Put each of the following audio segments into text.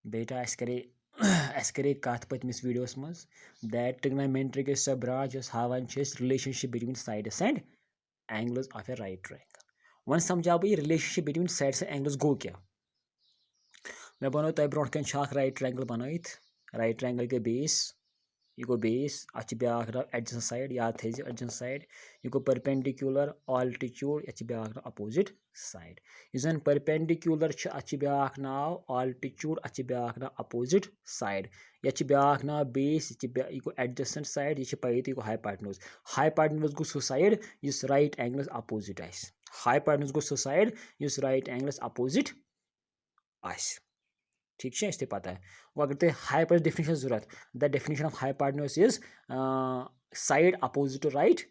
बेटा अस करे कत पतमिस वीडियोस मज दैट ट्रिग्नोमेट्री इज सो ब्रांच यस हावन relationship between sides and angles of a right triangle वन समझा बह relationship between sides and angles गो क्या मैं बनो तह ब्रो कन राइट ट्रायंगल बनत राइट ट्रायंगल के बेस यह गो बेस अत ब्याक नाव एडजेसेंट साइड याद थे एडजेसेंट साइड यह गो परपेंडिकुलर ऑल्टीट्यूड यह ब्याक नाव अपोजिट साइड इस परपेंडिकुलर अत ब्याक नाव ऑल्टीट्यूड अत ब्याक नाव अपोजिट साइड यह ब्याक नाव बेस यह गो एडजेसेंट साइड यह पे यह गो हाइपोटेन्यूज गो सह साइड इस राइट एंगलस अपोजिट हाइपोटेन्यूज गो सह साइड इस राइट एंगलस अपोजिट ठीक है इस पता है वो अगर तुम हाइपोटेन्यूज डेफिनेशन जरूरत the definition of hypotenuse is side opposite to right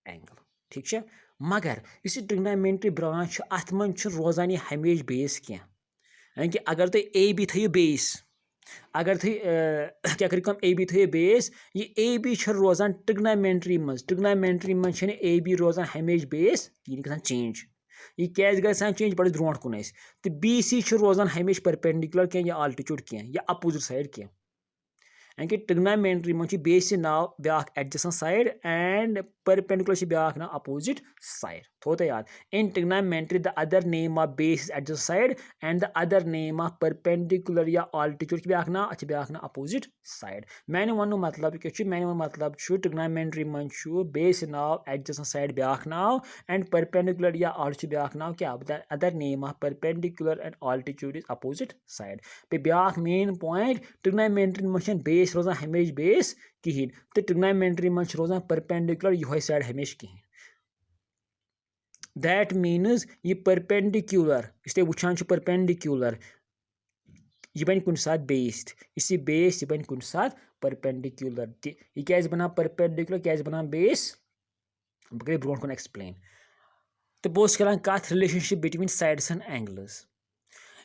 angle ठीक है मगर इस ट्रिग्नोमेट्री ब्रांच अत मन रोजान यह हमेशा बेस क्या यानी कि अगर तुम ए बी थो बेस अगर तुम क्या करो ए बी थो बेस यह ए बी रोजान ट्रिग्नोमेट्री मज ए बी रोजान हमेशा बेस यह गसान चेंज यह क्या गसान चेंज पड़े ब्रोट कुन तो बी सी रोजान हमेशा परपेंडिकुलर क्या या आल्टीट्यूड क्या या अपोजिट साइड क्या यानी कि ट्रिग्नोमेट्री मज बेस नाव ब्याक एडजेसेंट साइड एंड परपेंडिकुलर ब्याक नाव अपोजिट साइड थो तो याद in trigonometry the other name of base is adjacent side and the other name of perpendicular या आल्टीट्यूड ब्याक नाव अपोजिट साइड मैंने वन मतलब क्या मैंने वन मतलब ट्रिग्नोमेट्री मज बेस नाव एडजेसेंट साइड ब्याक नाव एंड परपेंडिकुलर या आल्टीट्यूड ब्याक नाव क्या other name of perpendicular and altitude is opposite side पे ब्याक मेन पॉइंट ट्रिग्नोमेट्री मज बेस रोजान हमेशा बेस कहें तो ट्रिग्नोमेट्री मज रोजान परपेंडिकुलर यह साइड हमेशा कहें दैट मीन्स यह परपेंडिकुलर इस वुचान परपेंडिकुलर यह बन कुन साथ बेस्ड इस बेस यह बन कुन साथ परपेंडिकुलर यह क्या बना परपेंडिकुलर क्या बना बेस बह कर ब्रो कुन एक्सप्लेन तो बस कर कत relationship between sides and angles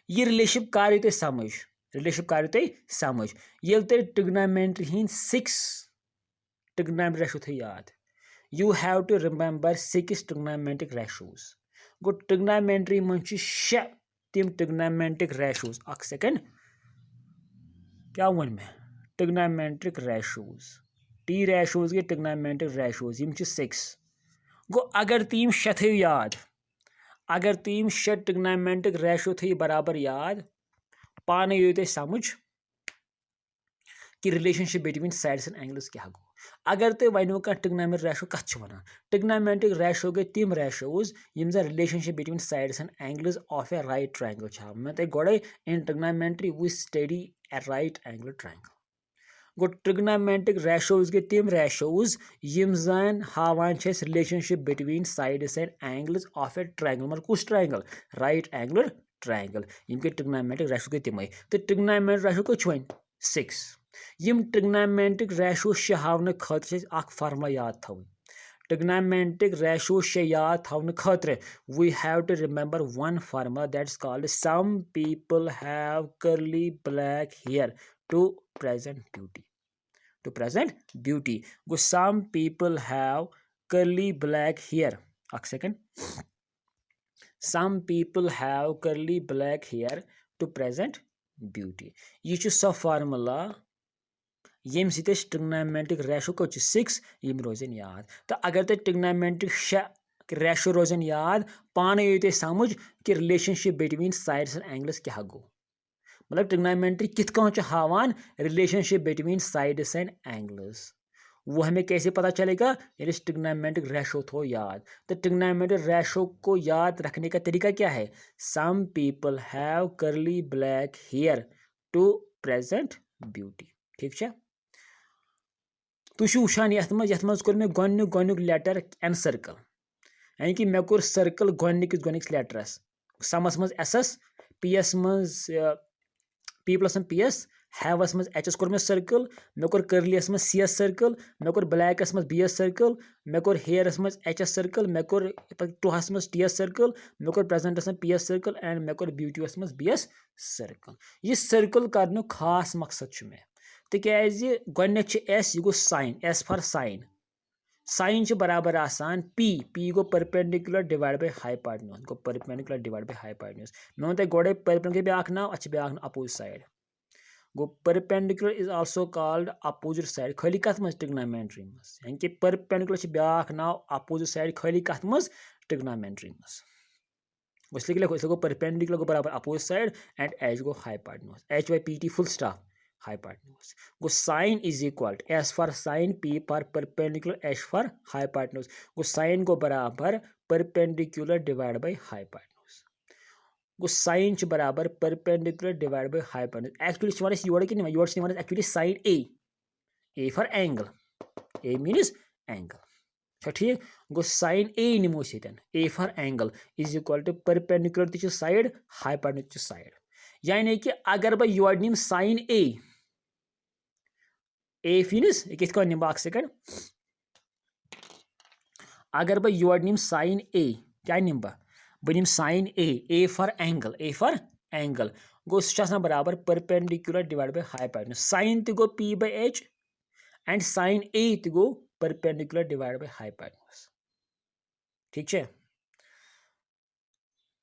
यह रिलेशनशिप कर तुम समझ रिलेशनशिप कर तुम समझ ये तुम ट्रिग्नोमेट्री हिंद 6 ट्रिग्नोमेट्री रेशो थो याद you have to remember 6 trigonometric ratios गो ट्रिग्नोमेट्री मज 6 तिम ट्रिग्नोमेट्रिक रेशोज अक सेकंड क्या वन मैं ट्रिग्नोमेट्रिक रेशोज टी रेशोज गए ट्रिग्नोमेट्रिक रेशोज यम 6 गो अगर तुम 6 थो याद अगर तुम 6 ट्रिग्नोमेट्रिक रेशो थो बराबर याद पाने यो तुम समझ कि relationship between sides and angles क्या गो अगर तुम वनो कह ट्रिग्नोमेट्रिक रेशो कत वन ट्रिग्नोमेट्रिक रेशो गए तिम रेशोज यम जन relationship between sides and angles of a right triangle मैं तुम गोड़े in trigonometry we study a right angle triangle गो ट्रिग्नोमेट्रिक रेशोज गए तिम रेशोज यम जन हावान relationship between sides and angles of a triangle मतलब कुछ ट्रायंगल राइट एंगुलर ट्रायंगल यम के ट्रिग्नोमेट्रिक रेशो गए तिम तो ट्रिग्नोमेट्रिक रेशो कत वन 6 यम ट्रिग्नोमेट्रिक रेशोज हावन खतर फार्मुला याद थवन ट्रिग्नोमेट्रिक रेशोज याद थवन खतर we have to remember one formula that's called some people have curly black hair to present beauty go some people have curly black hair a second some people have curly black hair to present beauty ये so formula यम trigonometric ratio कत 6 यम रोजन याद तो अगर तुम trigonometric ratio रोजन याद पाने तुम समझ कि relationship between sides and angles क्या गो मतलब ट्रिग्नोमेट्री कित कौन हावान relationship between sides and angles वो हमें कैसे पता चलेगा यानी ट्रिग्नोमेट्रिक रेशो थो याद तो ट्रिग्नोमेट्रिक रेशो को याद रखने का तरीका क्या है some people have curly black hair to present beauty ठीक है तुम वुचान यथ मज कोर मे गोनुक लेटर एन सर्कल यानी कि मे कोर सर्कल गोनिकस लेटरस समस मज एसस पी एस मज पी प्लस पी एस हैवस मज एच एस कोर मे सर्कल मे कोर कर्लियस मज सी एस सर्कल मे कोर ब्लैकस मज बी एस सर्कल मे कोर हेयरस मज एच एस सर्कल मे कोर टुहस मज टी एस सर्कल मे कोर प्रेजेंटस मज पी एस सर्कल एंड मे कोर ब्यूटीस मज बी एस सर्कल यह सर्कल कर खास मकसद मे तिकाज गोडनेथ एस यह गो sine S for sine sine बराबर आसान पी गो परपेंडिकुलर डिवाइड बाय हाइपोटेन्यूज गो परपेंडिकुलर डिवाइड बाय हाइपोटेन्यूज मैं वो गोड़े परपेंडिकुलर ब्याक नाव अच्छे ब्याक अपोजिट साइड गो perpendicular is also called opposite side खाली कत मज ट्रिग्नोमेट्री मज यानी कि परपेंडिकुलर ब्याख नाव अपोजिट साइड खाली कत मज ट्रिग्नोमेट्री मज इसलिए गो परपेंडिकुलर गो बराबर opposite side and H go hypotenuse H by P T full stop hypotenuse go sin is equal to S for sin P for perpendicular H for hypotenuse go sin go बराबर perpendicular divided by hypotenuse go sin च बराबर perpendicular divided by hypotenuse actually च वनस your कि नहीं your च वनस actually sin A for angle A means angle अच्छा ठीक गो sin A निमो सतन A for angle is equal to perpendicular च side hypotenuse च side यानी कि अगर बह योर निम sin A फिनिस कित कन निम अख सेकंड अगर बह योर निम sin A क्या निम बह निम sin A फॉर एंगल गो सह बराबर perpendicular divide by hypotenuse sin तो गो P by H and sin A तो गो परपेंडिकुलर डिवाइड बाय हाइपोटेन्यूज ठीक है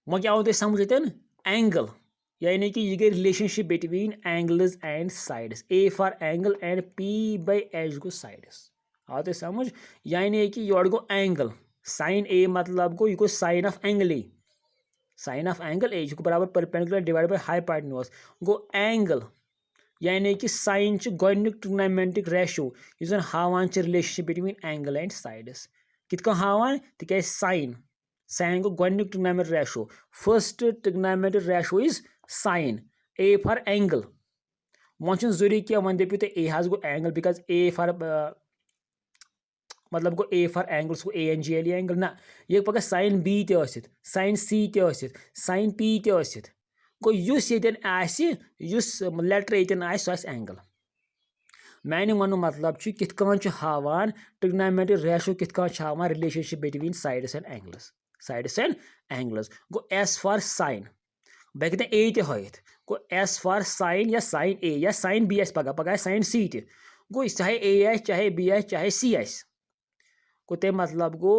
वो क्या हो समझ एंगल यानी कि ये गई relationship between angles and sides A for angle and P by H गो साइड्स आओ तो समझ यानी कि योर गो एंगल sin A मतलब गो ये गो sine of angle A sine of angle A को बराबर परपेंडिकुलर डिवाइड बाय हाइपोटेन्यूज गो एंगल यानी कि साइन गोनिक ट्रिग्नोमेट्रिक रेशो यह हावान relationship between angle and sides कित हावान तिक साइन गो गोनिक trigonometric ratio first trigonometric ratio is sine A for angle वो जरूरी क्या वन दपू तो A go angle because A for मतलब गो A for angles go ANGLE angle ना ये पगह साइन B तथ साइन C तथ साइन P तथ गो युस लेटर ये सह एंगल मैंने वन मतलब कित हावान ट्रिग्नोमेट्रिक रेशो कित हावान relationship between sides and angles गो S फॉर साइन बह हेकन A ते हयित गो S फॉर साइन या साइन A या साइन B पगह साइन C ते गो चाहे A चाहे B चाहे C गो ते मतलब गो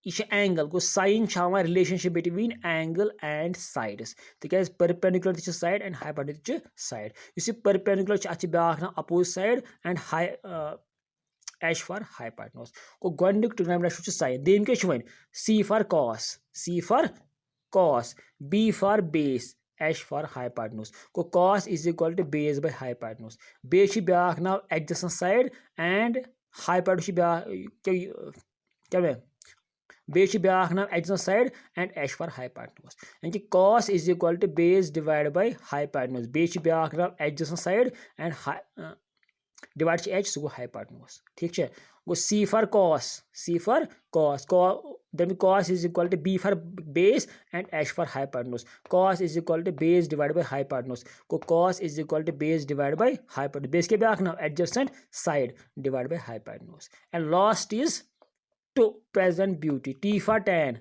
यह एंगल गो sine relationship between angle and sides तिक perpendicular side and hypotenuse side इस परपेंडिकुलर अत ब्याख नाम opposite side and H for hypotenuse गो गोनिक ट्रिग्नोमेट्री साइन देम क्या वन C for cos B for base H for hypotenuse गो cos is equal to base by hypotenuse base ब्याख नाम एडजेसेंट साइड एंड हाइपोटेन्यूज क्या वे बेस ब्याख नाम adjacent side and H for hypotenuse यानी कि cos is equal to base divide by hypotenuse base ब्याख नाम adjacent side and divide H सो गो हाइपोटेन्यूज ठीक है गो C for cos then cos is equal to B for base and H for hypotenuse cos is equal to base divided by hypotenuse को cos is equal to base divided by hypotenuse base के ब्याख नाम adjacent side divided by hypotenuse and last is to present beauty T for tan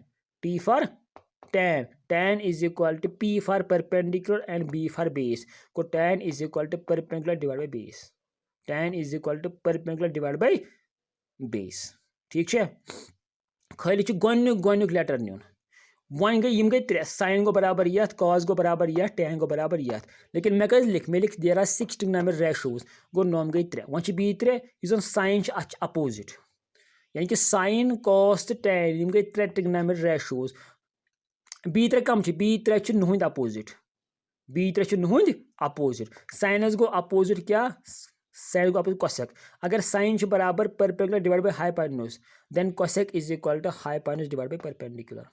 is equal to P for perpendicular and B for base को tan is equal to perpendicular divided by base tan is equal to perpendicular divided by base ठीक है खाली गोनिक letter नुन one गई त्रे sign गो बराबर यथ cos गो बराबर यथ tan गो बराबर यथ लेकिन मैं लिख देर आर 6 ट्रिग्नोमेट्रिक रेशोज गो नोम गई त्रे वन बी त्रे साइन अत अपोजिट यानी कि साइन कॉस तो tan गई त्रे ट्रिग्नोमेट्रिक रेशोज बी त्रे कम बी त्रे नुहद अपोजिट साइनस गो अपोजिट क्या साइन को अपोजिट कोसेक अगर साइन बराबर perpendicular divide by hypotenuse then cosec is equal to hypotenuse divide by perpendicular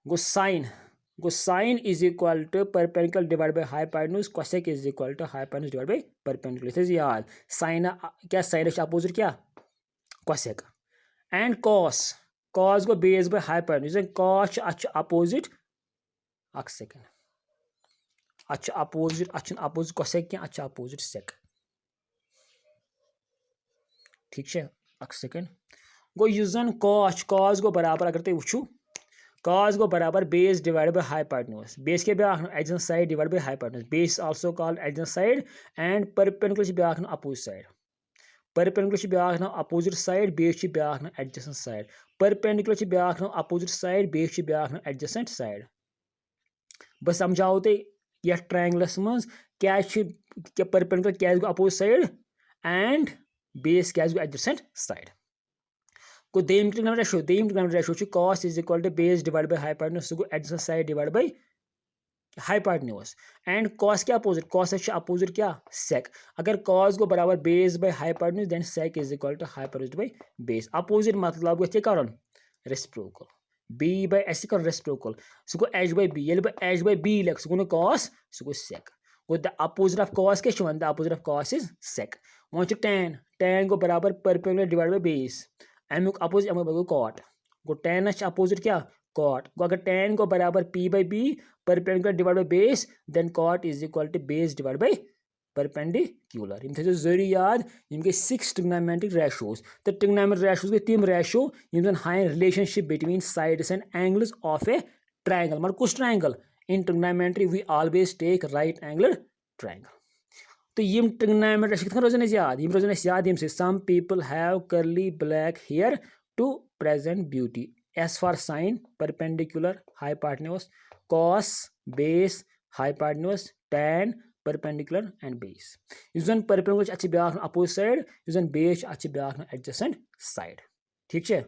गो sine is equal to perpendicular divide by hypotenuse cosec is equal to hypotenuse divide by perpendicular इसे याद sine क्या sine opposite क्या cosec and cos गो base by hypotenuse cos opposite अक second opposite cosec क्या opposite सेक ठीक है अक सेकंड गो यूजन कॉस गो बराबर अगर तुम वो cos गो बराबर base divide by hypotenuse base के ब्याख adjacent side divide by hypotenuse base also called adjacent side and perpendicular ब्याख अपोजिट साइड परपेंडिकुलर ब्याख अपोजिट साइड बेस ब्याख एडजेसेंट साइड परपेंडिकुलर ब्याख अपोजिट साइड बेस ब्याख एडजेसेंट साइड बस समझाओ तुम ये ट्रायंगलस मज क्या परपेंडिकुलर क्या गो अपोजिट साइड एंड बेस क्या गो एडजेसेंट साइड गो दोयम trigonometric ratio cos is equal to base divide by hypotenuse so गो adjacent side divide by hypotenuse and cos क्या अपोजिट cos अपोजिट क्या sec अगर cos गो बराबर base by hypotenuse then sec is equal to hypotenuse by base opposite मतलब गो कर reciprocal b by s कर रेसिप्रोकल सो गो h by b ये h by b लेख सो गो cos सो गो sec गो द अपोजिट ऑफ cos के the opposite of cos is sec one tan गो बराबर परपेंडिकुलर डिवाइड बाय बेस अमुक अपोजिट गो cot गो tan अपोजिट क्या cot गो अगर tan को बराबर p by b perpendicular divide by base then cot is equal to base divide by perpendicular यम थो जरूरी याद यम गई 6 trigonometric ratios तो trigonometric ratios गई तिम ratio यम जन हाइन relationship between sides and angles of a triangle मतलब कुछ triangle in trigonometry we always take right angled triangle तो यम trigonometric ratio कितना रोजन याद यम से some people have curly black hair to present beauty as for sine perpendicular hypotenuse cos base hypotenuse tan perpendicular and base इस जन perpendicular अच्छी ब्याह opposite side इस जन base अच्छी ब्याह adjacent side ठीक है।